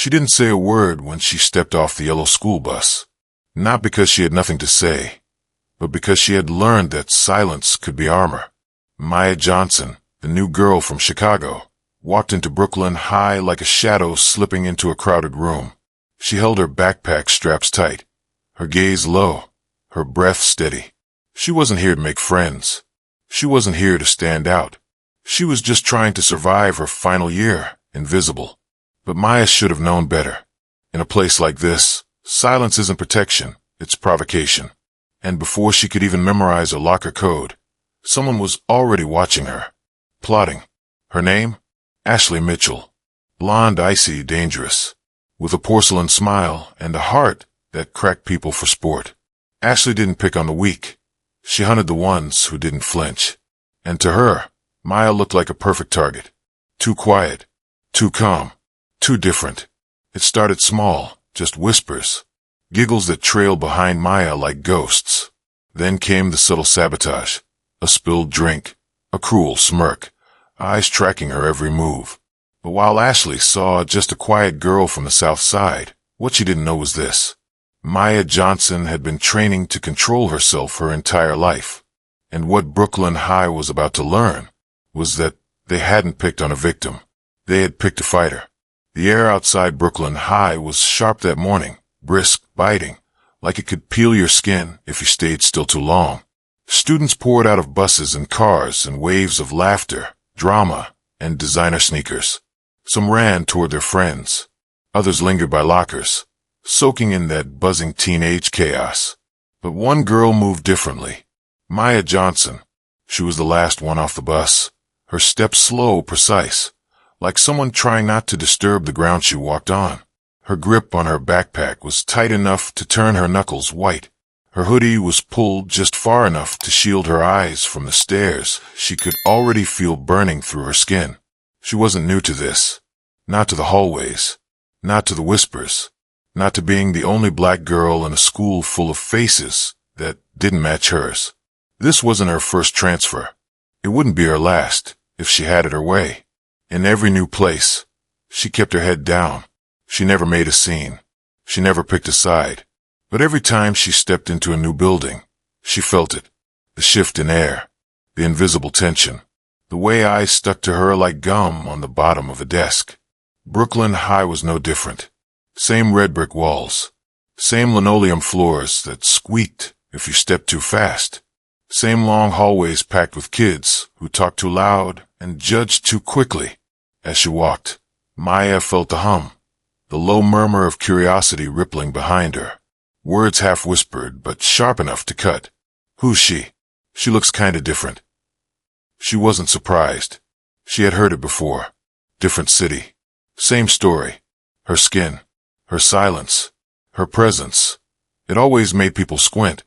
She didn't say a word when she stepped off the yellow school bus. Not because she had nothing to say, but because she had learned that silence could be armor. Maya Johnson, the new girl from Chicago, walked into Brooklyn High like a shadow slipping into a crowded room. She held her backpack straps tight, her gaze low, her breath steady. She wasn't here to make friends. She wasn't here to stand out. She was just trying to survive her final year, invisible. But Maya should have known better. In a place like this, silence isn't protection, it's provocation. And before she could even memorize a locker code, someone was already watching her, plotting. Her name? Ashley Mitchell. Blonde, icy, dangerous, with a porcelain smile and a heart that cracked people for sport. Ashley didn't pick on the weak. She hunted the ones who didn't flinch. And to her, Maya looked like a perfect target. Too quiet, too calm, too different. It started small, just whispers, giggles that trailed behind Maya like ghosts. Then came the subtle sabotage, a spilled drink, a cruel smirk, eyes tracking her every move. But while Ashley saw just a quiet girl from the South Side, what she didn't know was this. Maya Johnson had been training to control herself her entire life. And what Brooklyn High was about to learn was that they hadn't picked on a victim. They had picked a fighter. The air outside Brooklyn High was sharp that morning, brisk, biting, like it could peel your skin if you stayed still too long. Students poured out of buses and cars in waves of laughter, drama, and designer sneakers. Some ran toward their friends. Others lingered by lockers, soaking in that buzzing teenage chaos. But one girl moved differently. Maya Johnson. She was the last one off the bus, her steps slow, precise, like someone trying not to disturb the ground she walked on. Her grip on her backpack was tight enough to turn her knuckles white. Her hoodie was pulled just far enough to shield her eyes from the stares she could already feel burning through her skin. She wasn't new to this. Not to the hallways. Not to the whispers. Not to being the only black girl in a school full of faces that didn't match hers. This wasn't her first transfer. It wouldn't be her last, if she had it her way. In every new place, she kept her head down. She never made a scene. She never picked a side. But every time she stepped into a new building, she felt it. The shift in air. The invisible tension. The way eyes stuck to her like gum on the bottom of a desk. Brooklyn High was no different. Same red brick walls. Same linoleum floors that squeaked if you stepped too fast. Same long hallways packed with kids who talked too loud and judged too quickly. As she walked, Maya felt the hum, the low murmur of curiosity rippling behind her. Words half whispered, but sharp enough to cut. Who's she? She looks kinda different. She wasn't surprised. She had heard it before. Different city. Same story. Her skin. Her silence. Her presence. It always made people squint,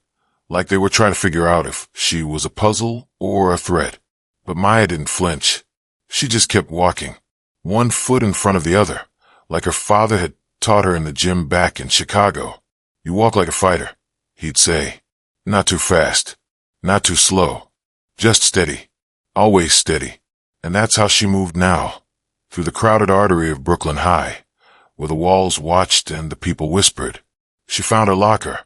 like they were trying to figure out if she was a puzzle or a threat. But Maya didn't flinch. She just kept walking, one foot in front of the other, like her father had taught her in the gym back in Chicago. You walk like a fighter, he'd say. Not too fast. Not too slow. Just steady. Always steady. And that's how she moved now, through the crowded artery of Brooklyn High, where the walls watched and the people whispered. She found her locker,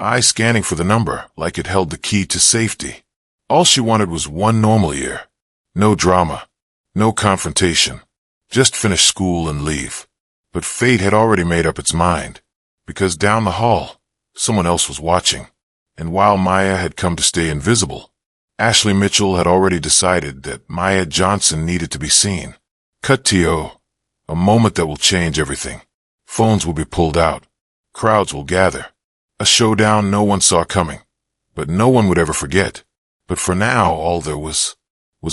eyes scanning for the number like it held the key to safety. All she wanted was one normal year. No drama. No confrontation. Just finish school and leave. But fate had already made up its mind, because down the hall, someone else was watching. And while Maya had come to stay invisible, Ashley Mitchell had already decided that Maya Johnson needed to be seen. Cut to a moment that will change everything. Phones will be pulled out. Crowds will gather. A showdown no one saw coming, but no one would ever forget. But for now, all there was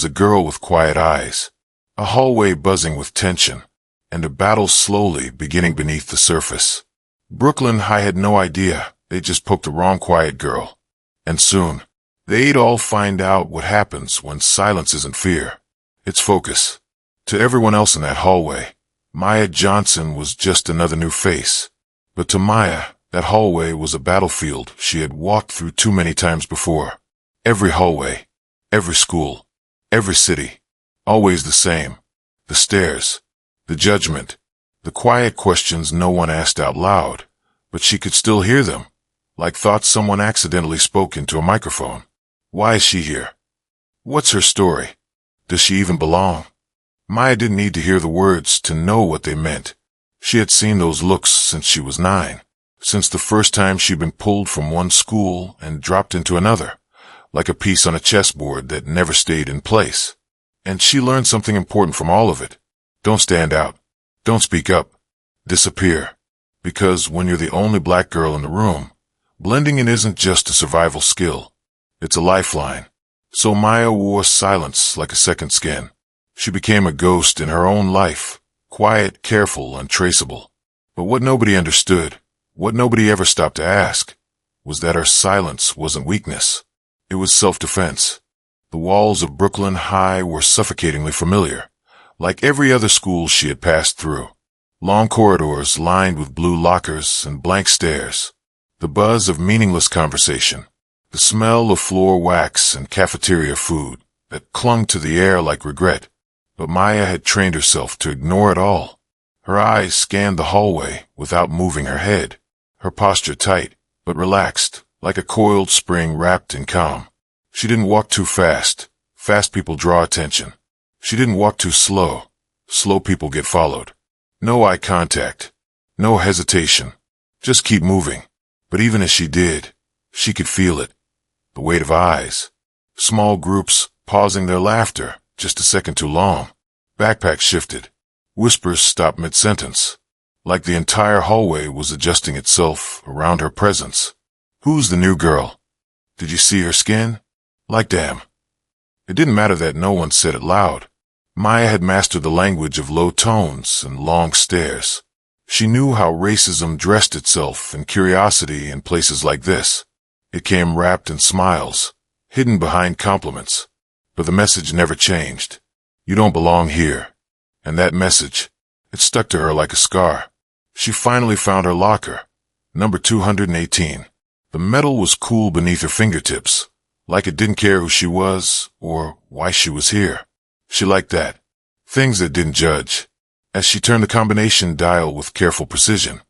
a girl with quiet eyes, a hallway buzzing with tension, and a battle slowly beginning beneath the surface. Brooklyn High had no idea. They just poked the wrong quiet girl. And soon, they'd all find out what happens when silence isn't fear. It's focus. To everyone else in that hallway, Maya Johnson was just another new face. But to Maya, that hallway was a battlefield she had walked through too many times before. Every hallway, every school, every city, always the same. The stairs, the judgment, The quiet questions no one asked out loud, but she could still hear them, like thoughts someone accidentally spoke into a microphone. Why is she here? What's her story? Does she even belong? Maya didn't need to hear the words to know what they meant. She had seen those looks since she was 9, since the first time she'd been pulled from one school and dropped into another, like a piece on a chessboard that never stayed in place. And she learned something important from all of it. Don't stand out. Don't speak up. Disappear. Because when you're the only black girl in the room, blending in isn't just a survival skill. It's a lifeline. So Maya wore silence like a second skin. She became a ghost in her own life, quiet, careful, untraceable. But what nobody understood, what nobody ever stopped to ask, was that her silence wasn't weakness. It was self-defense. The walls of Brooklyn High were suffocatingly familiar, like every other school she had passed through. Long corridors lined with blue lockers and blank stares. The buzz of meaningless conversation. The smell of floor wax and cafeteria food that clung to the air like regret. But Maya had trained herself to ignore it all. Her eyes scanned the hallway without moving her head. Her posture tight, but relaxed, like a coiled spring wrapped in calm. She didn't walk too fast. Fast people draw attention. She didn't walk too slow. Slow people get followed. No eye contact. No hesitation. Just keep moving. But even as she did, she could feel it. The weight of eyes. Small groups pausing their laughter just a second too long. Backpacks shifted. Whispers stopped mid-sentence. Like the entire hallway was adjusting itself around her presence. Who's the new girl? Did you see her skin? Like damn. It didn't matter that no one said it loud. Maya had mastered the language of low tones and long stares. She knew how racism dressed itself in curiosity in places like this. It came wrapped in smiles, hidden behind compliments. But the message never changed. You don't belong here. And that message, it stuck to her like a scar. She finally found her locker, number 218. The metal was cool beneath her fingertips, like it didn't care who she was or why she was here. She liked that. Things that didn't judge. As she turned the combination dial with careful precision,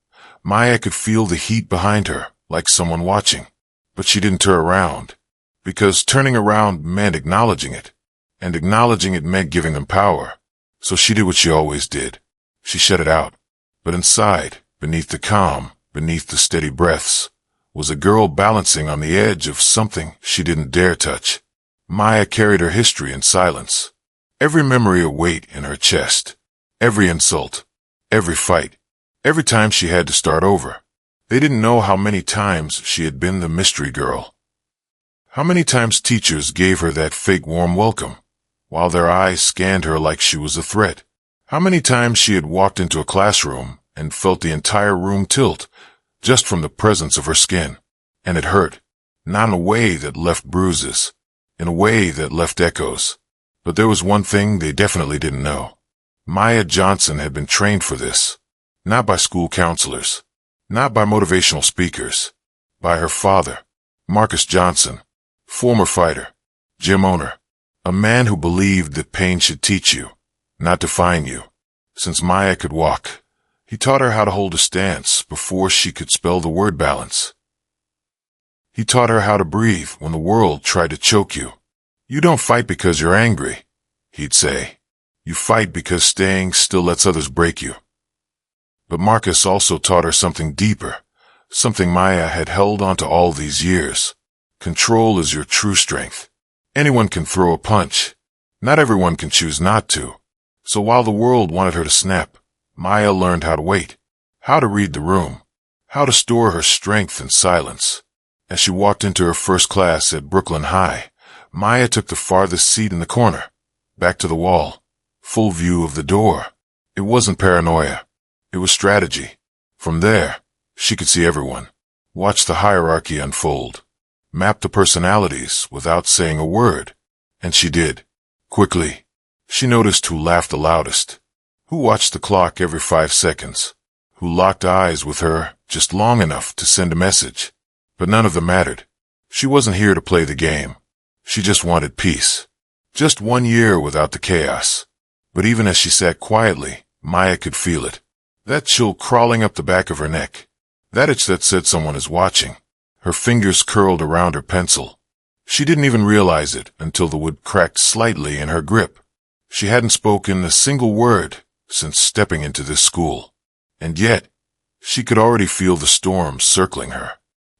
Maya could feel the heat behind her, like someone watching. But she didn't turn around, because turning around meant acknowledging it, and acknowledging it meant giving them power. So she did what she always did. She shut it out. But inside, beneath the calm, beneath the steady breaths, was a girl balancing on the edge of something she didn't dare touch. Maya carried her history in silence. Every memory a weight in her chest. Every insult. Every fight. Every time she had to start over. They didn't know how many times she had been the mystery girl. How many times teachers gave her that fake warm welcome, while their eyes scanned her like she was a threat. How many times she had walked into a classroom and felt the entire room tilt, just from the presence of her skin. And it hurt. Not in a way that left bruises. In a way that left echoes. But there was one thing they definitely didn't know. Maya Johnson had been trained for this. Not by school counselors. Not by motivational speakers. By her father, Marcus Johnson, former fighter, gym owner, a man who believed that pain should teach you, not define you. Since Maya could walk, he taught her how to hold a stance before she could spell the word balance. He taught her how to breathe when the world tried to choke you. You don't fight because you're angry, he'd say. You fight because staying still lets others break you. But Marcus also taught her something deeper, something Maya had held onto all these years. Control is your true strength. Anyone can throw a punch. Not everyone can choose not to. So while the world wanted her to snap, Maya learned how to wait, how to read the room, how to store her strength in silence. As she walked into her first class at Brooklyn High, Maya took the farthest seat in the corner, back to the wall, full view of the door. It wasn't paranoia. It was strategy. From there, she could see everyone, watch the hierarchy unfold, map the personalities without saying a word. And she did. Quickly. She noticed who laughed the loudest, who watched the clock every 5 seconds, who locked eyes with her just long enough to send a message. But none of them mattered. She wasn't here to play the game. She just wanted peace. Just 1 year without the chaos. But even as she sat quietly, Maya could feel it. That chill crawling up the back of her neck. That itch that said someone is watching. Her fingers curled around her pencil. She didn't even realize it until the wood cracked slightly in her grip. She hadn't spoken a single word since stepping into this school. And yet, she could already feel the storm circling her.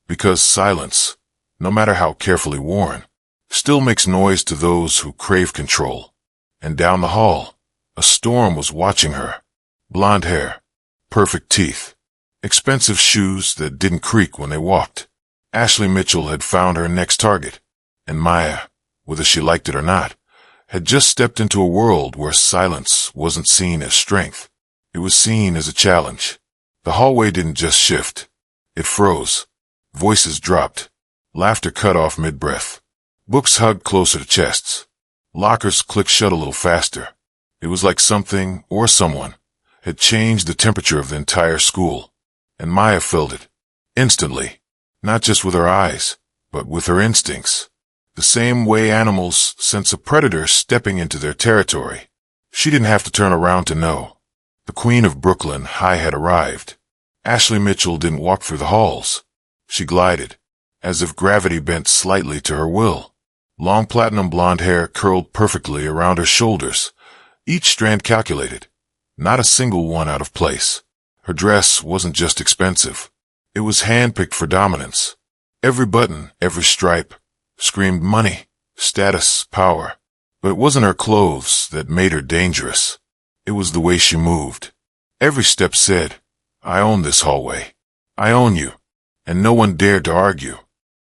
Because silence, no matter how carefully worn, still makes noise to those who crave control. And down the hall, a storm was watching her. Blonde hair, perfect teeth, expensive shoes that didn't creak when they walked. Ashley Mitchell had found her next target, and Maya, whether she liked it or not, had just stepped into a world where silence wasn't seen as strength. It was seen as a challenge. The hallway didn't just shift. It froze. Voices dropped. Laughter cut off mid-breath. Books hugged closer to chests. Lockers clicked shut a little faster. It was like something, or someone, had changed the temperature of the entire school. And Maya felt it. Instantly. Not just with her eyes, but with her instincts. The same way animals sense a predator stepping into their territory. She didn't have to turn around to know. The Queen of Brooklyn High had arrived. Ashley Mitchell didn't walk through the halls. She glided, as if gravity bent slightly to her will. Long platinum blonde hair curled perfectly around her shoulders, each strand calculated, not a single one out of place. Her dress wasn't just expensive. It was handpicked for dominance. Every button, every stripe, screamed money, status, power. But it wasn't her clothes that made her dangerous. It was the way she moved. Every step said, I own this hallway. I own you. And no one dared to argue.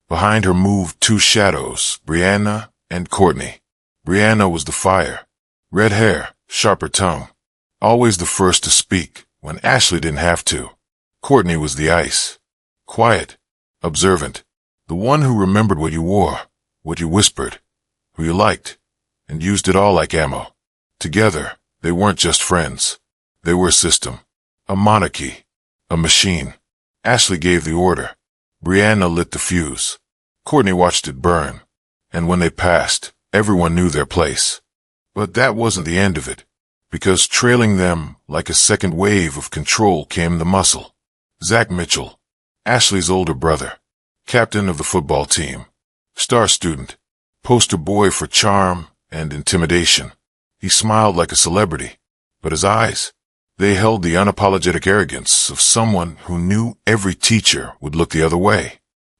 Behind her moved two shadows, Brianna and Courtney. Brianna was the fire. Red hair, sharper tongue. Always the first to speak when Ashley didn't have to. Courtney was the ice. Quiet, observant. The one who remembered what you wore, what you whispered, who you liked, and used it all like ammo. Together, they weren't just friends. They were a system, a monarchy, a machine. Ashley gave the order. Brianna lit the fuse. Courtney watched it burn. And when they passed, everyone knew their place. But that wasn't the end of it, because trailing them like a second wave of control came the muscle. Zach Mitchell, Ashley's older brother, captain of the football team, star student, poster boy for charm and intimidation. He smiled like a celebrity, but his eyes, they held the unapologetic arrogance of someone who knew every teacher would look the other way.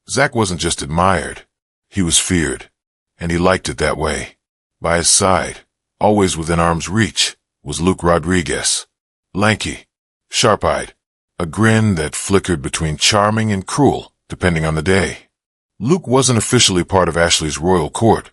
Zach wasn't just admired, he was feared, and he liked it that way. By his side, always within arm's reach, was Luke Rodriguez. Lanky, sharp-eyed, a grin that flickered between charming and cruel, depending on the day. Luke wasn't officially part of Ashley's royal court,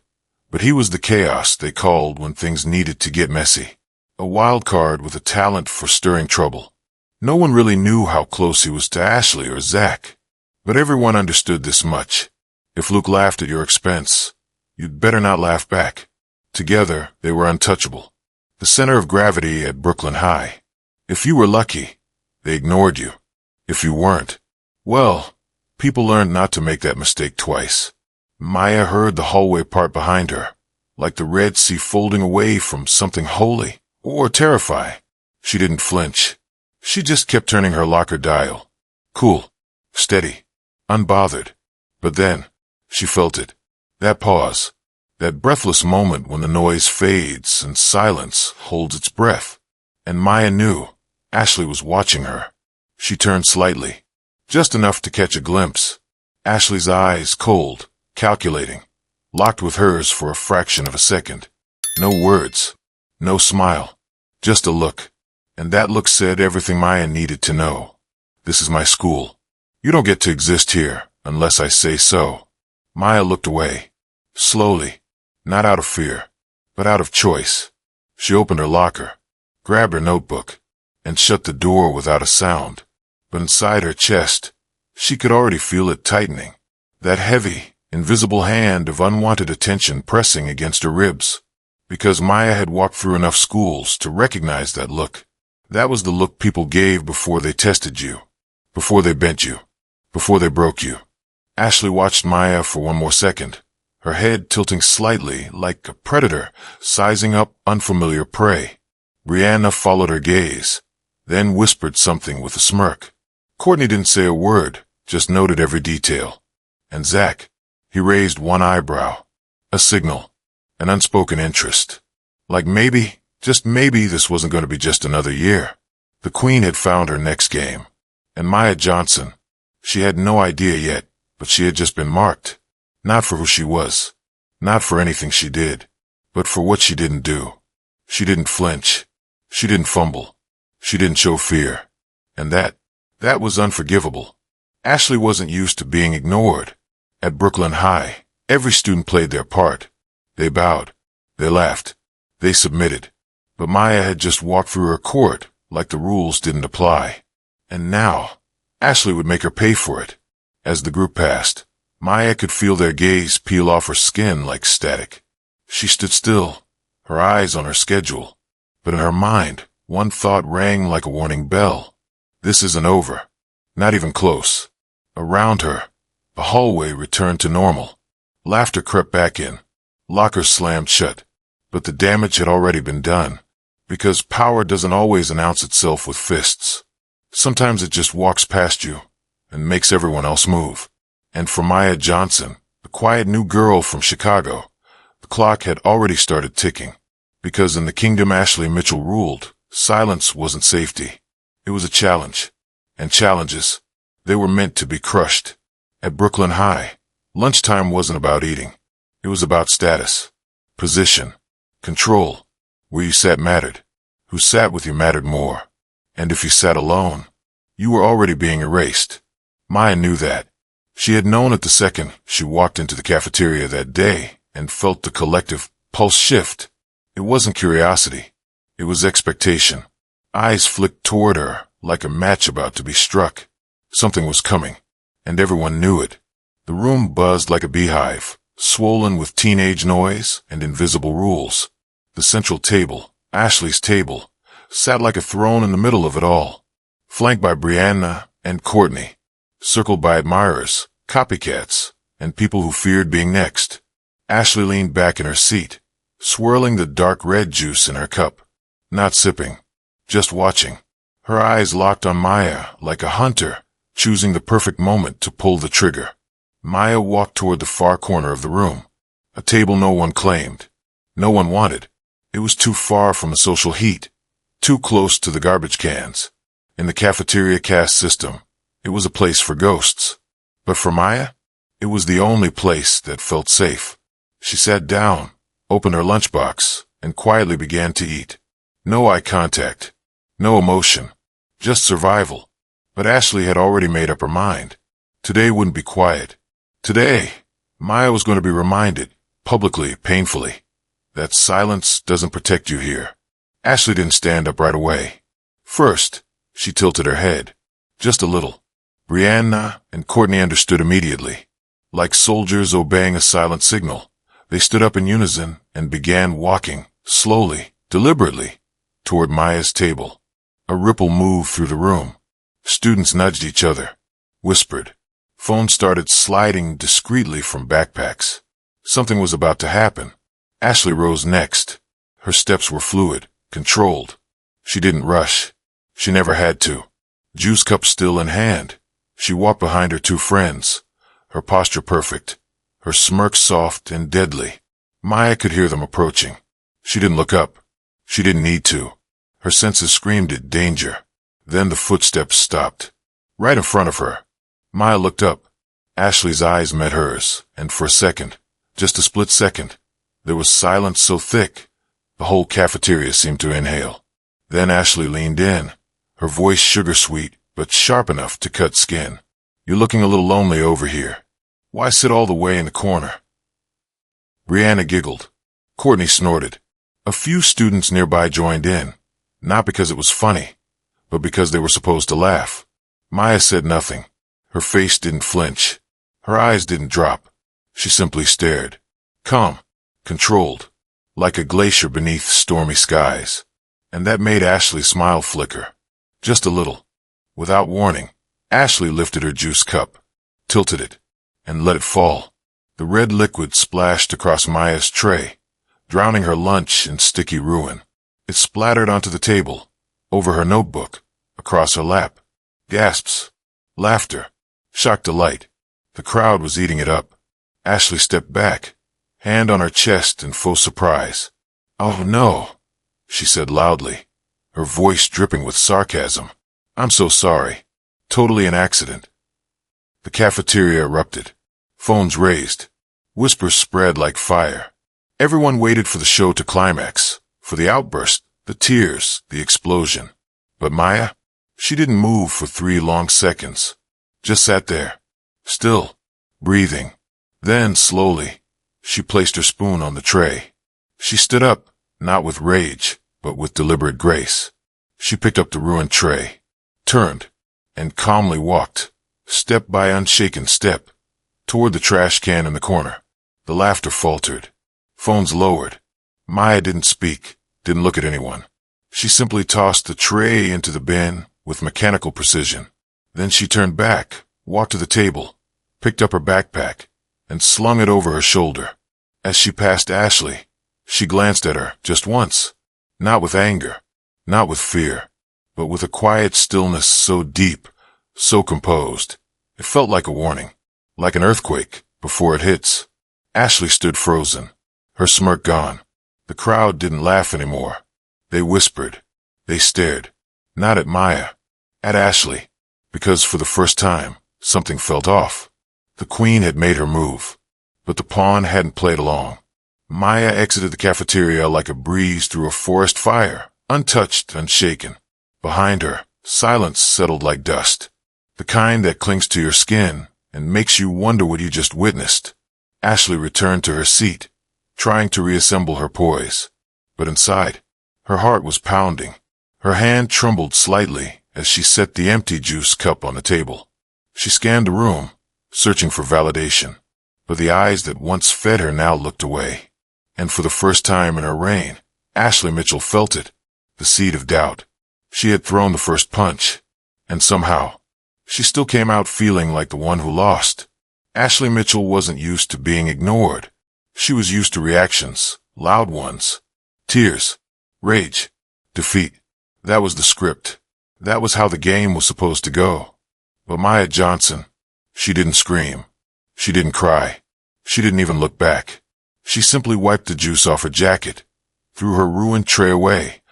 but he was the chaos they called when things needed to get messy. A wild card with a talent for stirring trouble. No one really knew how close he was to Ashley or Zach, but everyone understood this much. If Luke laughed at your expense, you'd better not laugh back. Together, they were untouchable. The center of gravity at Brooklyn High. If you were lucky, they ignored you. If you weren't, well, people learned not to make that mistake twice. Maya heard the hallway part behind her, like the Red Sea folding away from something holy or terrifying. She didn't flinch. She just kept turning her locker dial. Cool, steady, unbothered. But then, she felt it. That pause. That breathless moment when the noise fades and silence holds its breath. And Maya knew Ashley was watching her. She turned slightly, just enough to catch a glimpse. Ashley's eyes cold, calculating, locked with hers for a fraction of a second. No words, no smile, just a look. And that look said everything Maya needed to know. This is my school. You don't get to exist here unless I say so. Maya looked away, slowly, not out of fear, but out of choice. She opened her locker, grabbed her notebook, and shut the door without a sound. But inside her chest, she could already feel it tightening. That heavy, invisible hand of unwanted attention pressing against her ribs. Because Maya had walked through enough schools to recognize that look. That was the look people gave before they tested you, before they bent you, before they broke you. Ashley watched Maya for one more second, her head tilting slightly like a predator sizing up unfamiliar prey. Brianna followed her gaze, then whispered something with a smirk. Courtney didn't say a word, just noted every detail. And Zach, he raised one eyebrow. A signal. An unspoken interest. Like maybe, just maybe this wasn't going to be just another year. The Queen had found her next game. And Maya Johnson, she had no idea yet, but she had just been marked. Not for who she was. Not for anything she did. But for what she didn't do. She didn't flinch. She didn't fumble. She didn't show fear. And that was unforgivable. Ashley wasn't used to being ignored. At Brooklyn High, every student played their part. They bowed. They laughed. They submitted. But Maya had just walked through her court like the rules didn't apply. And now, Ashley would make her pay for it. As the group passed, Maya could feel their gaze peel off her skin like static. She stood still, her eyes on her schedule. But in her mind, one thought rang like a warning bell. This isn't over. Not even close. Around her, the hallway returned to normal. Laughter crept back in. Lockers slammed shut. But the damage had already been done. Because power doesn't always announce itself with fists. Sometimes it just walks past you and makes everyone else move. And for Maya Johnson, the quiet new girl from Chicago, the clock had already started ticking. Because in the kingdom Ashley Mitchell ruled, silence wasn't safety. It was a challenge. And challenges, they were meant to be crushed. At Brooklyn High, lunchtime wasn't about eating. It was about status, position, control. Where you sat mattered. Who sat with you mattered more. And if you sat alone, you were already being erased. Maya knew that. She had known it the second she walked into the cafeteria that day and felt the collective pulse shift. It wasn't curiosity. It was expectation. Eyes flicked toward her like a match about to be struck. Something was coming, and everyone knew it. The room buzzed like a beehive, swollen with teenage noise and invisible rules. The central table, Ashley's table, sat like a throne in the middle of it all, flanked by Brianna and Courtney, circled by admirers, copycats, and people who feared being next. Ashley leaned back in her seat, swirling the dark red juice in her cup. Not sipping, just watching. Her eyes locked on Maya like a hunter, choosing the perfect moment to pull the trigger. Maya walked toward the far corner of the room, a table no one claimed, no one wanted. It was too far from the social heat, too close to the garbage cans. In the cafeteria caste system, it was a place for ghosts. But for Maya, it was the only place that felt safe. She sat down, opened her lunchbox, and quietly began to eat. No eye contact, no emotion, just survival. But Ashley had already made up her mind. Today wouldn't be quiet. Today, Maya was going to be reminded, publicly, painfully, that silence doesn't protect you here. Ashley didn't stand up right away. First, she tilted her head. Just a little. Brianna and Courtney understood immediately. Like soldiers obeying a silent signal, they stood up in unison and began walking, slowly, deliberately, toward Maya's table. A ripple moved through the room. Students nudged each other, whispered. Phones started sliding discreetly from backpacks. Something was about to happen. Ashley rose next. Her steps were fluid, controlled. She didn't rush. She never had to. Juice cup still in hand, she walked behind her two friends, her posture perfect, her smirk soft and deadly. Maya could hear them approaching. She didn't look up. She didn't need to. Her senses screamed at danger. Then the footsteps stopped. Right in front of her. Maya looked up. Ashley's eyes met hers, and for a second, just a split second, there was silence so thick, the whole cafeteria seemed to inhale. Then Ashley leaned in, her voice sugar-sweet, but sharp enough to cut skin. You're looking a little lonely over here. Why sit all the way in the corner? Brianna giggled. Courtney snorted. A few students nearby joined in, not because it was funny, but because they were supposed to laugh. Maya said nothing. Her face didn't flinch. Her eyes didn't drop. She simply stared. Calm. Controlled, like a glacier beneath stormy skies. And that made Ashley's smile flicker. Just a little. Without warning, Ashley lifted her juice cup, tilted it, and let it fall. The red liquid splashed across Maya's tray, drowning her lunch in sticky ruin. It splattered onto the table, over her notebook, across her lap. Gasps. Laughter. Shocked delight. The crowd was eating it up. Ashley stepped back, hand on her chest in full surprise. "Oh no," she said loudly, her voice dripping with sarcasm. "I'm so sorry. Totally an accident." The cafeteria erupted. Phones raised. Whispers spread like fire. Everyone waited for the show to climax, for the outburst, the tears, the explosion. But Maya? She didn't move for 3 long seconds. Just sat there, still, breathing. Then, slowly, she placed her spoon on the tray. She stood up, not with rage, but with deliberate grace. She picked up the ruined tray, turned, and calmly walked, step by unshaken step, toward the trash can in the corner. The laughter faltered. Phones lowered. Maya didn't speak, didn't look at anyone. She simply tossed the tray into the bin with mechanical precision. Then she turned back, walked to the table, picked up her backpack, and slung it over her shoulder. As she passed Ashley, she glanced at her just once, not with anger, not with fear, but with a quiet stillness so deep, so composed. It felt like a warning, like an earthquake before it hits. Ashley stood frozen, her smirk gone. The crowd didn't laugh anymore. They whispered. They stared, not at Maya, at Ashley, because for the first time, something felt off. The queen had made her move, but the pawn hadn't played along. Maya exited the cafeteria like a breeze through a forest fire, untouched, unshaken. Behind her, silence settled like dust, the kind that clings to your skin and makes you wonder what you just witnessed. Ashley returned to her seat, trying to reassemble her poise. But inside, her heart was pounding. Her hand trembled slightly as she set the empty juice cup on the table. She scanned the room, searching for validation, but the eyes that once fed her now looked away. And for the first time in her reign, Ashley Mitchell felt it, the seed of doubt. She had thrown the first punch, and somehow, she still came out feeling like the one who lost. Ashley Mitchell wasn't used to being ignored. She was used to reactions, loud ones, tears, rage, defeat. That was the script. That was how the game was supposed to go. But Maya Johnson, she didn't scream. She didn't cry. She didn't even look back. She simply wiped the juice off her jacket, threw her ruined tray away,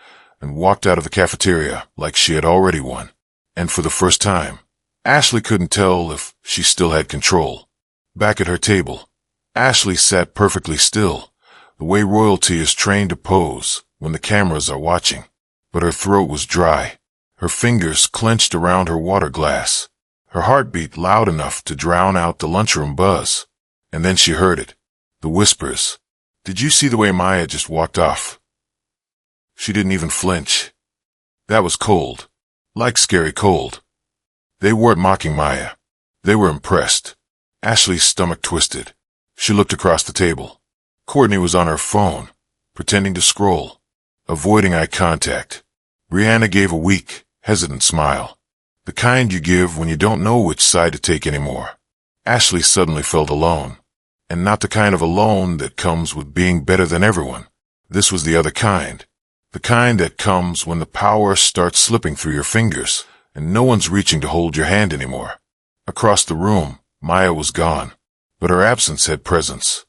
and walked out of the cafeteria like she had already won. And for the first time, Ashley couldn't tell if she still had control. Back at her table, Ashley sat perfectly still, the way royalty is trained to pose when the cameras are watching. But her throat was dry, her fingers clenched around her water glass, her heart beat loud enough to drown out the lunchroom buzz. And then she heard it, the whispers. "Did you see the way Maya just walked off?" She didn't even flinch. That was cold, like scary cold. They weren't mocking Maya. They were impressed. Ashley's stomach twisted. She looked across the table. Courtney was on her phone, pretending to scroll, avoiding eye contact. Brianna gave a weak, hesitant smile, the kind you give when you don't know which side to take anymore. Ashley suddenly felt alone, and not the kind of alone that comes with being better than everyone. This was the other kind, the kind that comes when the power starts slipping through your fingers, and no one's reaching to hold your hand anymore. Across the room, Maya was gone, but her absence had presence.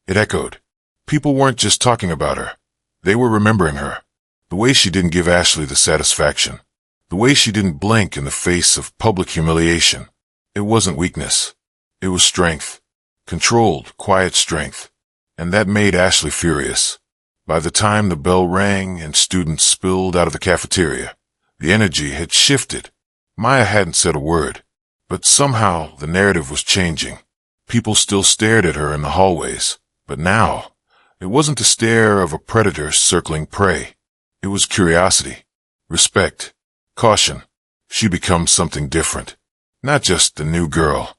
It echoed. People weren't just talking about her. They were remembering her. The way she didn't give Ashley the satisfaction. The way she didn't blink in the face of public humiliation. It wasn't weakness. It was strength. Controlled, quiet strength. And that made Ashley furious. By the time the bell rang and students spilled out of the cafeteria, the energy had shifted. Maya hadn't said a word, but somehow the narrative was changing. People still stared at her in the hallways, but now, it wasn't the stare of a predator circling prey. It was curiosity, respect, caution. She becomes something different. Not just the new girl.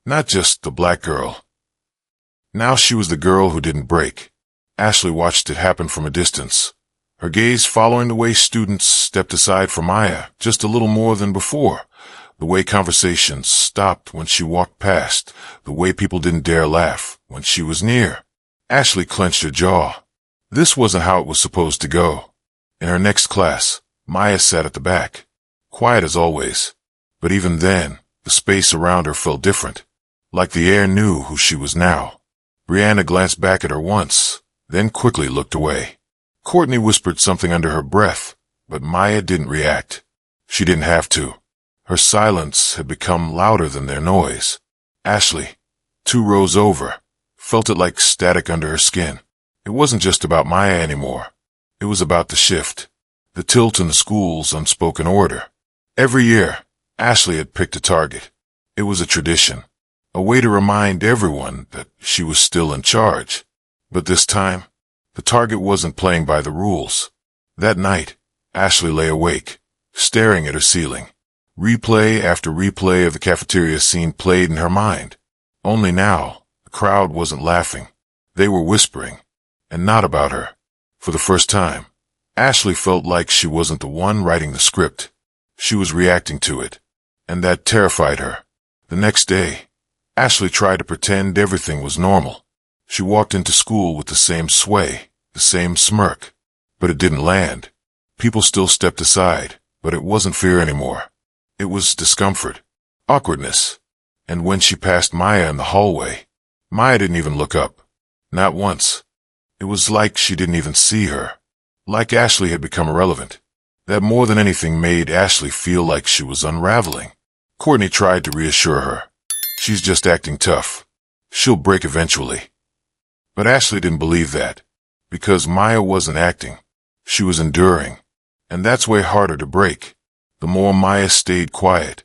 Not just the black girl. Now she was the girl who didn't break. Ashley watched it happen from a distance, her gaze following the way students stepped aside for Maya just a little more than before, the way conversations stopped when she walked past, the way people didn't dare laugh when she was near. Ashley clenched her jaw. This wasn't how it was supposed to go. In her next class, Maya sat at the back. quiet as always. But even then, the space around her felt different, like the air knew who she was now. Brianna glanced back at her once, then quickly looked away. Courtney whispered something under her breath, but Maya didn't react. She didn't have to. Her silence had become louder than their noise. Ashley, 2 rows over, felt it like static under her skin. It wasn't just about Maya anymore. It was about the shift, the tilt in the school's unspoken order. Every year, Ashley had picked a target. It was a tradition, a way to remind everyone that she was still in charge. But this time, the target wasn't playing by the rules. That night, Ashley lay awake, staring at her ceiling. Replay after replay of the cafeteria scene played in her mind. Only now, the crowd wasn't laughing. They were whispering, and not about her. For the first time, Ashley felt like she wasn't the one writing the script. She was reacting to it, and that terrified her. The next day, Ashley tried to pretend everything was normal. She walked into school with the same sway, the same smirk, but it didn't land. People still stepped aside, but it wasn't fear anymore. It was discomfort, awkwardness. And when she passed Maya in the hallway, Maya didn't even look up. Not once. It was like she didn't even see her. Like Ashley had become irrelevant. That more than anything made Ashley feel like she was unraveling. Courtney tried to reassure her. She's just acting tough. She'll break eventually. But Ashley didn't believe that. Because Maya wasn't acting. She was enduring. And that's way harder to break. The more Maya stayed quiet,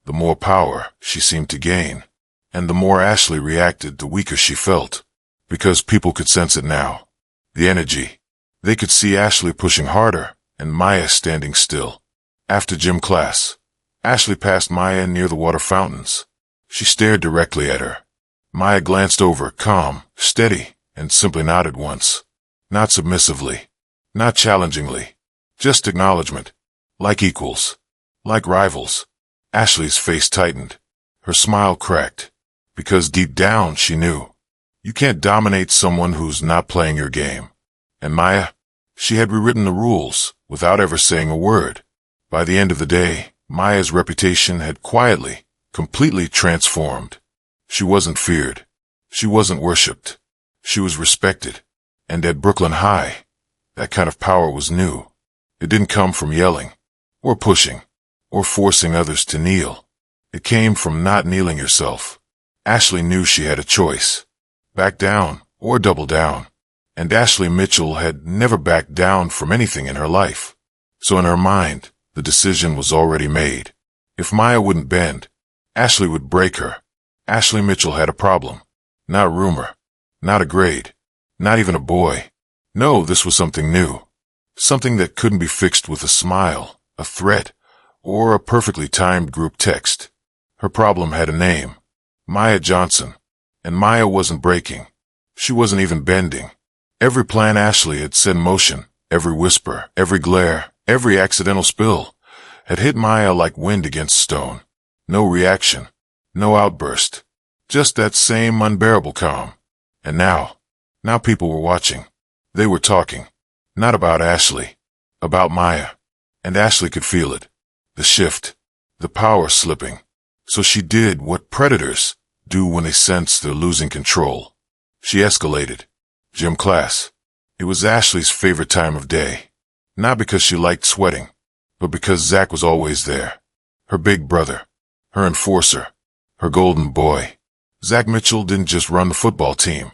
the more power she seemed to gain. And the more Ashley reacted, the weaker she felt. Because people could sense it now. The energy. They could see Ashley pushing harder, and Maya standing still. After gym class, Ashley passed Maya near the water fountains. She stared directly at her. Maya glanced over, calm, steady, and simply nodded once. Not submissively. Not challengingly. Just acknowledgement. Like equals. Like rivals. Ashley's face tightened. Her smile cracked. Because deep down she knew. You can't dominate someone who's not playing your game. And Maya? She had rewritten the rules, without ever saying a word. By the end of the day, Maya's reputation had quietly, completely transformed. She wasn't feared. She wasn't worshipped. She was respected. And at Brooklyn High, that kind of power was new. It didn't come from yelling, or pushing, or forcing others to kneel. It came from not kneeling yourself. Ashley knew she had a choice. Back down, or double down. And Ashley Mitchell had never backed down from anything in her life. So in her mind, the decision was already made. If Maya wouldn't bend, Ashley would break her. Ashley Mitchell had a problem. Not rumor. Not a grade. Not even a boy. No, this was something new. Something that couldn't be fixed with a smile, a threat, or a perfectly timed group text. Her problem had a name. Maya Johnson. And Maya wasn't breaking. She wasn't even bending. Every plan Ashley had set in motion, every whisper, every glare, every accidental spill, had hit Maya like wind against stone. No reaction. No outburst. Just that same unbearable calm. And now people were watching. They were talking. Not about Ashley. About Maya. And Ashley could feel it. The shift. The power slipping. So she did what predators do when they sense they're losing control. She escalated. Gym class. It was Ashley's favorite time of day. Not because she liked sweating, but because Zach was always there. Her big brother. Her enforcer. Her golden boy. Zach Mitchell didn't just run the football team.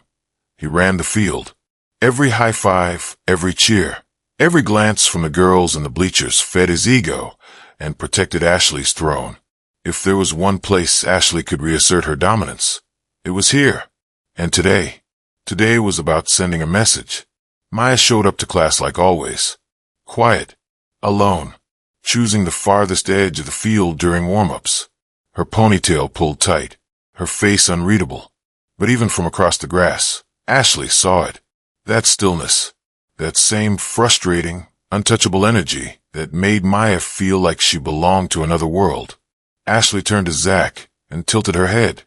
He ran the field. Every high five, every cheer, every glance from the girls in the bleachers fed his ego and protected Ashley's throne. If there was one place Ashley could reassert her dominance, it was here. And today was about sending a message. Maya showed up to class like always. Quiet. Alone. Choosing the farthest edge of the field during warm-ups. Her ponytail pulled tight. Her face unreadable. But even from across the grass, Ashley saw it. That stillness. That same frustrating, untouchable energy that made Maya feel like she belonged to another world. Ashley turned to Zach and tilted her head.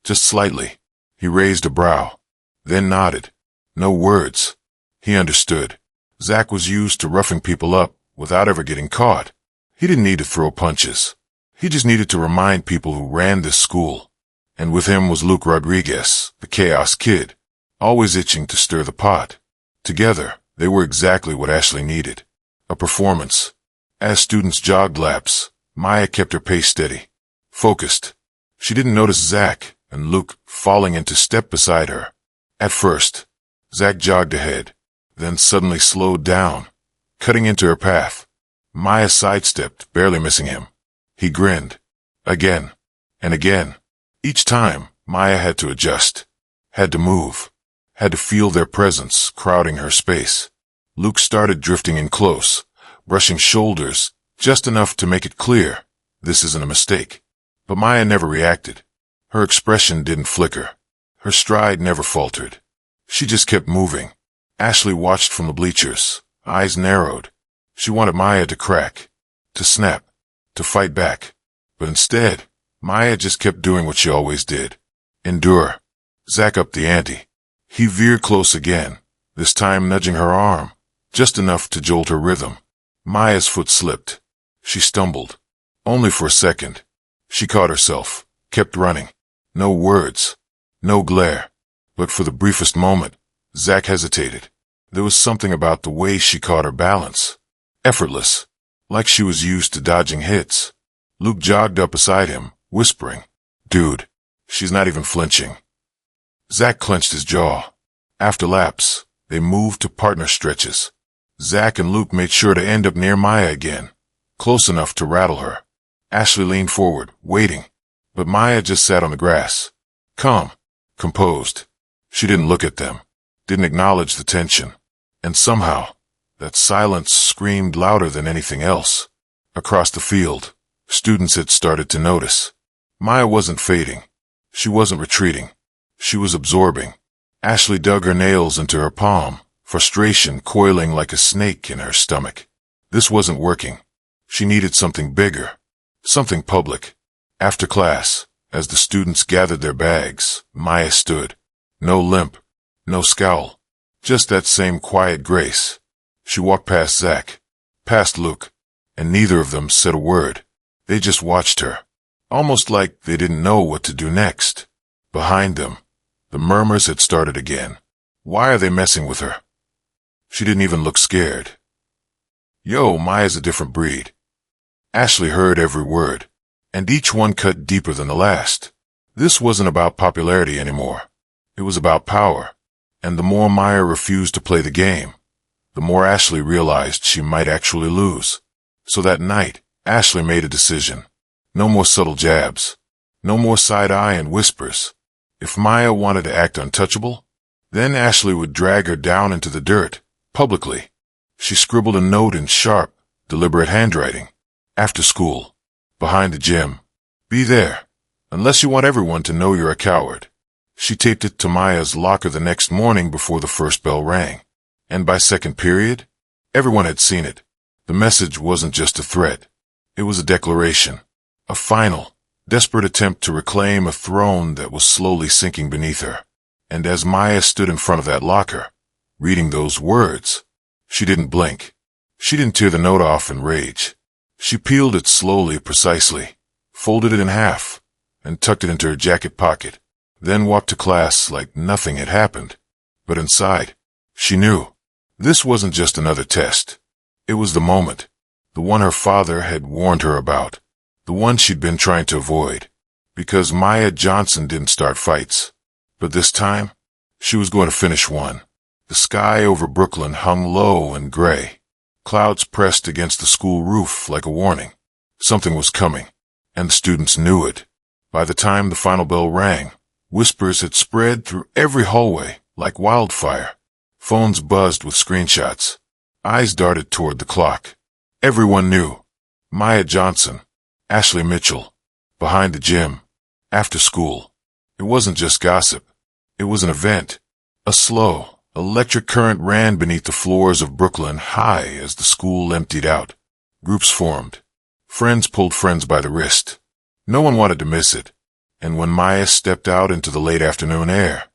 Just slightly. He raised a brow. Then nodded. No words. He understood. Zach was used to roughing people up without ever getting caught. He didn't need to throw punches. He just needed to remind people who ran this school. And with him was Luke Rodriguez, the chaos kid, always itching to stir the pot. Together, they were exactly what Ashley needed. A performance. As students jogged laps, Maya kept her pace steady, focused. She didn't notice Zach and Luke falling into step beside her. At first, Zach jogged ahead, then suddenly slowed down, cutting into her path. Maya sidestepped, barely missing him. He grinned. Again and again. Each time, Maya had to adjust, had to move, had to feel their presence crowding her space. Luke started drifting in close, brushing shoulders, just enough to make it clear, this isn't a mistake. But Maya never reacted. Her expression didn't flicker. Her stride never faltered. She just kept moving. Ashley watched from the bleachers, eyes narrowed. She wanted Maya to crack, to snap, to fight back. But instead, Maya just kept doing what she always did. Endure. Zach upped the ante. He veered close again, this time nudging her arm, just enough to jolt her rhythm. Maya's foot slipped. She stumbled. Only for a second. She caught herself, kept running. No words, no glare. But for the briefest moment, Zach hesitated. There was something about the way she caught her balance. Effortless, like she was used to dodging hits. Luke jogged up beside him, whispering, "Dude, she's not even flinching." Zach clenched his jaw. After laps, they moved to partner stretches. Zach and Luke made sure to end up near Maya again, close enough to rattle her. Ashley leaned forward, waiting, but Maya just sat on the grass, calm, composed. She didn't look at them, didn't acknowledge the tension, and somehow, that silence screamed louder than anything else. Across the field, students had started to notice. Maya wasn't fading. She wasn't retreating. She was absorbing. Ashley dug her nails into her palm, frustration coiling like a snake in her stomach. This wasn't working. She needed something bigger, something public. After class, as the students gathered their bags, Maya stood. No limp, no scowl, just that same quiet grace. She walked past Zach, past Luke, and neither of them said a word. They just watched her, almost like they didn't know what to do next. Behind them, the murmurs had started again. Why are they messing with her? She didn't even look scared. Yo, Maya's a different breed. Ashley heard every word, and each one cut deeper than the last. This wasn't about popularity anymore. It was about power, and the more Maya refused to play the game, the more Ashley realized she might actually lose. So that night, Ashley made a decision. No more subtle jabs. No more side-eye and whispers. If Maya wanted to act untouchable, then Ashley would drag her down into the dirt, publicly. She scribbled a note in sharp, deliberate handwriting. After school, behind the gym. Be there, unless you want everyone to know you're a coward. She taped it to Maya's locker the next morning before the first bell rang. And by second period, everyone had seen it. The message wasn't just a threat. It was a declaration. A final, desperate attempt to reclaim a throne that was slowly sinking beneath her. And as Maya stood in front of that locker, reading those words, she didn't blink. She didn't tear the note off in rage. She peeled it slowly, precisely, folded it in half, and tucked it into her jacket pocket, then walked to class like nothing had happened. But inside, she knew. This wasn't just another test. It was the moment, the one her father had warned her about, the one she'd been trying to avoid, because Maya Johnson didn't start fights. But this time, she was going to finish one. The sky over Brooklyn hung low and gray. Clouds pressed against the school roof like a warning. Something was coming, and the students knew it. By the time the final bell rang, whispers had spread through every hallway like wildfire. Phones buzzed with screenshots. Eyes darted toward the clock. Everyone knew. Maya Johnson, Ashley Mitchell, behind the gym, after school. It wasn't just gossip. It was an event. A slow, electric current ran beneath the floors of Brooklyn high as the school emptied out. Groups formed. Friends pulled friends by the wrist. No one wanted to miss it. And when Maya stepped out into the late afternoon air,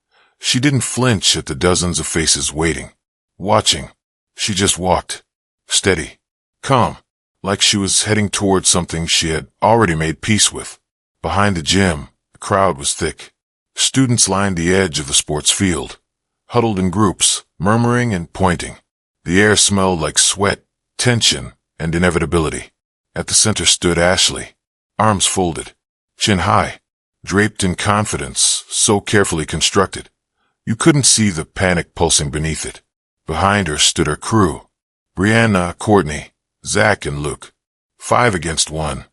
she didn't flinch at the dozens of faces waiting, watching. She just walked, steady, calm, like she was heading towards something she had already made peace with. Behind the gym, the crowd was thick. Students lined the edge of the sports field, huddled in groups, murmuring and pointing. The air smelled like sweat, tension, and inevitability. At the center stood Ashley, arms folded, chin high, draped in confidence, so carefully constructed. You couldn't see the panic pulsing beneath it. Behind her stood her crew, Brianna, Courtney, Zach, and Luke. 5 against 1.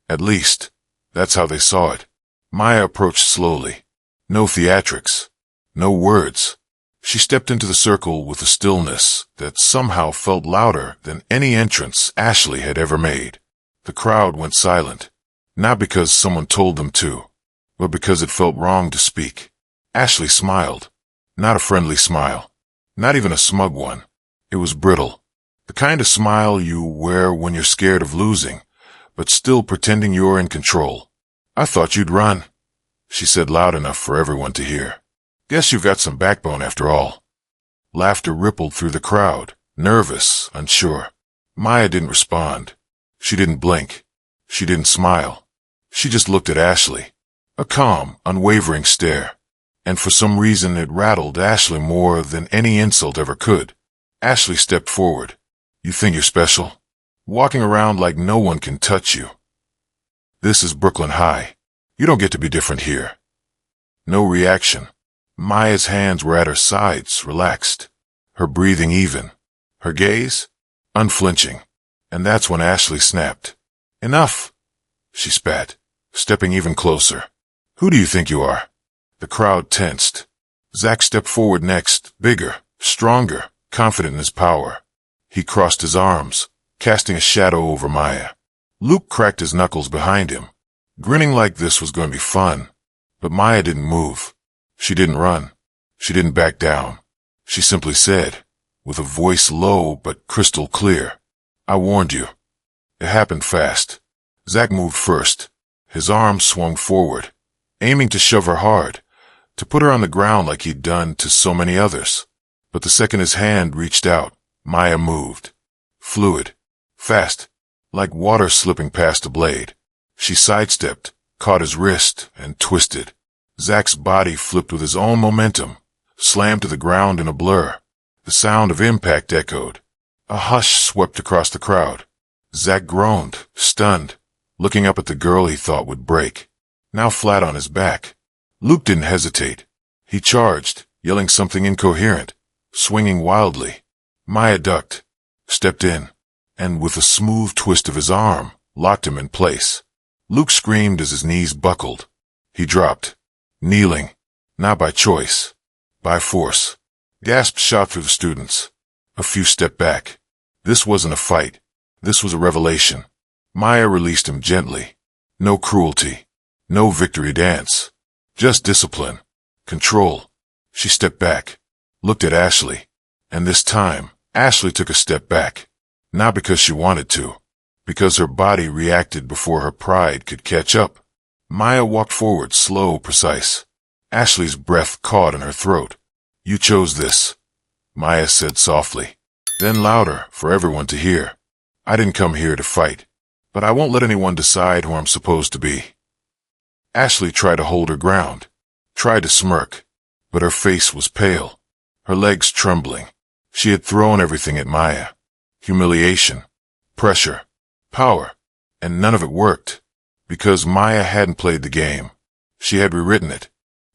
At least, that's how they saw it. Maya approached slowly. No theatrics. No words. She stepped into the circle with a stillness that somehow felt louder than any entrance Ashley had ever made. The crowd went silent, not because someone told them to, but because it felt wrong to speak. Ashley smiled. Not a friendly smile. Not even a smug one. It was brittle. The kind of smile you wear when you're scared of losing, but still pretending you're in control. "I thought you'd run," she said loud enough for everyone to hear. "Guess you've got some backbone after all." Laughter rippled through the crowd, nervous, unsure. Maya didn't respond. She didn't blink. She didn't smile. She just looked at Ashley. A calm, unwavering stare. And for some reason it rattled Ashley more than any insult ever could. Ashley stepped forward. "You think you're special? Walking around like no one can touch you. This is Brooklyn High. You don't get to be different here." No reaction. Maya's hands were at her sides, relaxed. Her breathing even. Her gaze unflinching. And that's when Ashley snapped. "Enough," she spat, stepping even closer. "Who do you think you are?" The crowd tensed. Zach stepped forward next, bigger, stronger, confident in his power. He crossed his arms, casting a shadow over Maya. Luke cracked his knuckles behind him, grinning like this was going to be fun. But Maya didn't move. She didn't run. She didn't back down. She simply said, with a voice low but crystal clear, "I warned you." It happened fast. Zach moved first. His arm swung forward, aiming to shove her hard, to put her on the ground like he'd done to so many others. But the second his hand reached out, Maya moved. Fluid. Fast. Like water slipping past a blade. She sidestepped, caught his wrist, and twisted. Zach's body flipped with his own momentum, slammed to the ground in a blur. The sound of impact echoed. A hush swept across the crowd. Zach groaned, stunned, looking up at the girl he thought would break, now flat on his back. Luke didn't hesitate. He charged, yelling something incoherent, swinging wildly. Maya ducked, stepped in, and with a smooth twist of his arm, locked him in place. Luke screamed as his knees buckled. He dropped, kneeling, not by choice, by force. Gasps shot through the students. A few stepped back. This wasn't a fight. This was a revelation. Maya released him gently. No cruelty. No victory dance. Just discipline. Control. She stepped back, looked at Ashley, and this time, Ashley took a step back. Not because she wanted to, because her body reacted before her pride could catch up. Maya walked forward, slow, precise. Ashley's breath caught in her throat. "You chose this," Maya said softly, then louder for everyone to hear. "I didn't come here to fight, but I won't let anyone decide who I'm supposed to be." Ashley tried to hold her ground, tried to smirk, but her face was pale, her legs trembling. She had thrown everything at Maya. Humiliation, pressure, power, and none of it worked. Because Maya hadn't played the game. She had rewritten it.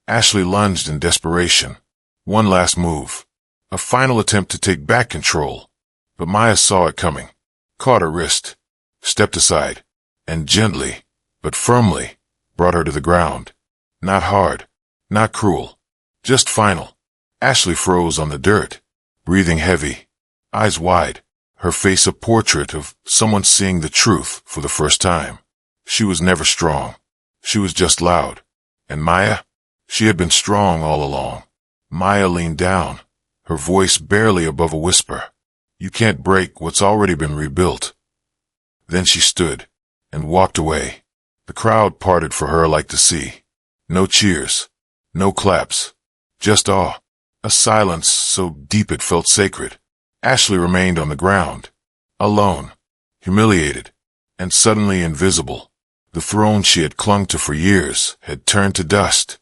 Ashley lunged in desperation. One last move. A final attempt to take back control. But Maya saw it coming, caught her wrist, stepped aside, and gently, but firmly, brought her to the ground. Not hard, not cruel, just final. Ashley froze on the dirt, breathing heavy, eyes wide, her face a portrait of someone seeing the truth for the first time. She was never strong. She was just loud. And Maya? She had been strong all along. Maya leaned down, her voice barely above a whisper. "You can't break what's already been rebuilt." Then she stood and walked away. The crowd parted for her like the sea. No cheers, no claps, just awe. A silence so deep it felt sacred. Ashley remained on the ground, alone, humiliated, and suddenly invisible. The throne she had clung to for years had turned to dust,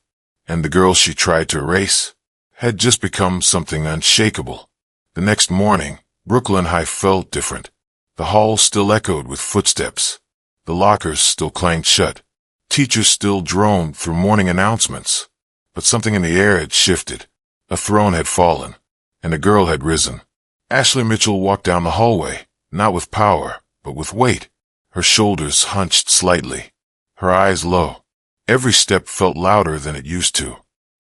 and the girl she tried to erase had just become something unshakable. The next morning, Brooklyn High felt different. The halls still echoed with footsteps. The lockers still clanged shut. Teachers still droned through morning announcements. But something in the air had shifted. A throne had fallen, and a girl had risen. Ashley Mitchell walked down the hallway, not with power, but with weight. Her shoulders hunched slightly, her eyes low. Every step felt louder than it used to.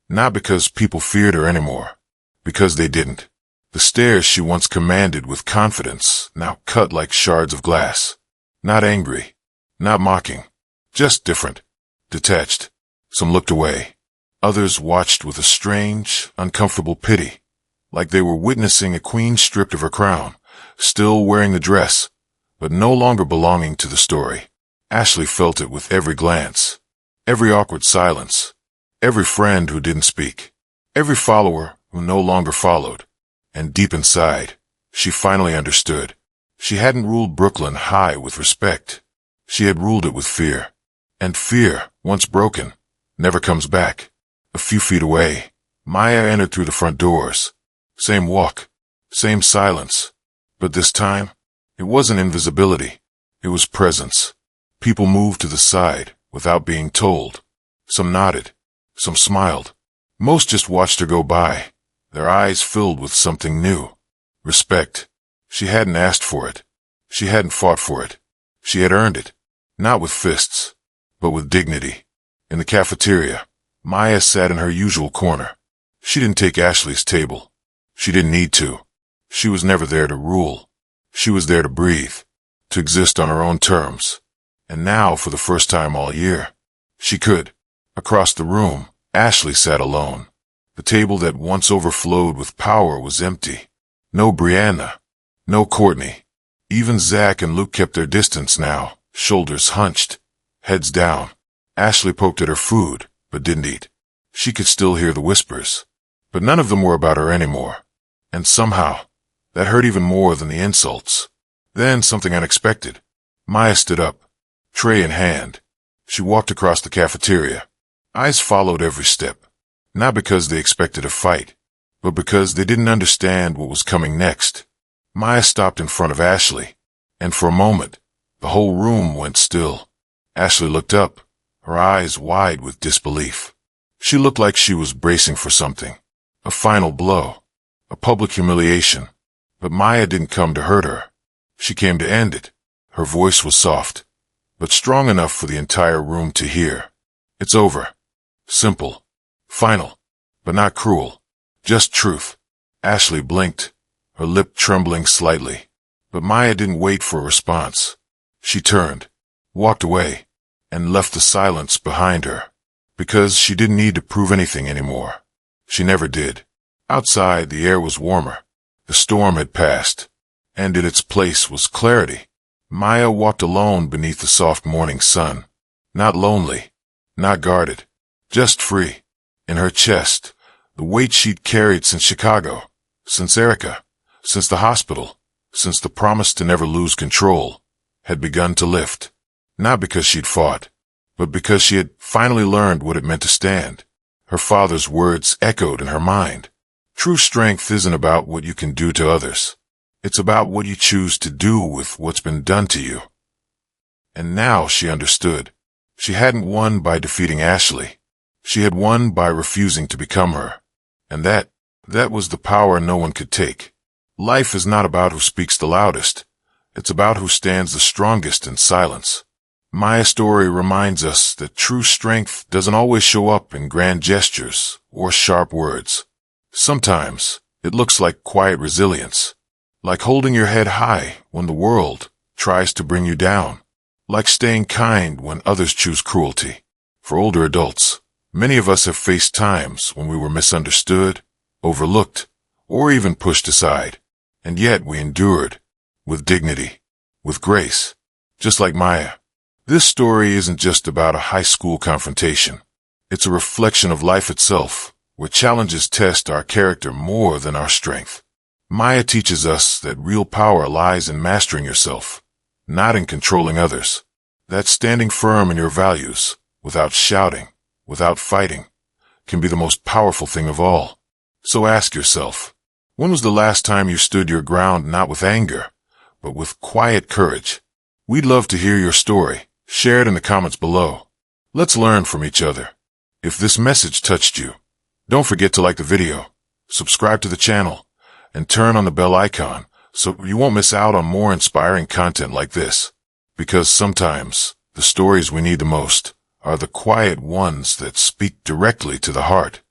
Not because people feared her anymore, because they didn't. The stairs she once commanded with confidence now cut like shards of glass. Not angry, not mocking, just different, detached. Some looked away. Others watched with a strange, uncomfortable pity, like they were witnessing a queen stripped of her crown, still wearing the dress, but no longer belonging to the story. Ashley felt it with every glance, every awkward silence, every friend who didn't speak, every follower who no longer followed. And deep inside, she finally understood. She hadn't ruled Brooklyn High with respect. She had ruled it with fear. And fear, once broken, never comes back. A few feet away, Maya entered through the front doors. Same walk, same silence. But this time, it wasn't invisibility. It was presence. People moved to the side without being told. Some nodded. Some smiled. Most just watched her go by, their eyes filled with something new. Respect. She hadn't asked for it. She hadn't fought for it. She had earned it. Not with fists, but with dignity. In the cafeteria, Maya sat in her usual corner. She didn't take Ashley's table. She didn't need to. She was never there to rule. She was there to breathe, to exist on her own terms. And now, for the first time all year, she could. Across the room, Ashley sat alone. The table that once overflowed with power was empty. No Brianna, no Courtney. Even Zach and Luke kept their distance now, shoulders hunched, heads down. Ashley poked at her food, but didn't eat. She could still hear the whispers, but none of them were about her anymore. And somehow, that hurt even more than the insults. Then something unexpected. Maya stood up, tray in hand. She walked across the cafeteria. Eyes followed every step. Not because they expected a fight, but because they didn't understand what was coming next. Maya stopped in front of Ashley, and for a moment, the whole room went still. Ashley looked up, her eyes wide with disbelief. She looked like she was bracing for something. A final blow. A public humiliation. But Maya didn't come to hurt her. She came to end it. Her voice was soft, but strong enough for the entire room to hear. It's over. Simple. Final. But not cruel. Just truth. Ashley blinked, her lip trembling slightly. But Maya didn't wait for a response. She turned, walked away, and left the silence behind her. Because she didn't need to prove anything anymore. She never did. Outside, the air was warmer. The storm had passed, and in its place was clarity. Maya walked alone beneath the soft morning sun. Not lonely, not guarded, just free. In her chest, the weight she'd carried since Chicago, since Erica, since the hospital, since the promise to never lose control, had begun to lift. Not because she'd fought, but because she had finally learned what it meant to stand. Her father's words echoed in her mind. True strength isn't about what you can do to others. It's about what you choose to do with what's been done to you. And now she understood. She hadn't won by defeating Ashley. She had won by refusing to become her. And that was the power no one could take. Life is not about who speaks the loudest. It's about who stands the strongest in silence. Maya's story reminds us that true strength doesn't always show up in grand gestures or sharp words. Sometimes it looks like quiet resilience, like holding your head high when the world tries to bring you down, like staying kind when others choose cruelty. For older adults, many of us have faced times when we were misunderstood, overlooked, or even pushed aside, and yet we endured, with dignity, with grace, just like Maya. This story isn't just about a high school confrontation. It's a reflection of life itself, where challenges test our character more than our strength. Maya teaches us that real power lies in mastering yourself, not in controlling others. That standing firm in your values, without shouting, without fighting, can be the most powerful thing of all. So ask yourself, when was the last time you stood your ground not with anger, but with quiet courage? We'd love to hear your story. Share it in the comments below. Let's learn from each other. If this message touched you, don't forget to like the video, subscribe to the channel, and turn on the bell icon so you won't miss out on more inspiring content like this. Because sometimes the stories we need the most are the quiet ones that speak directly to the heart.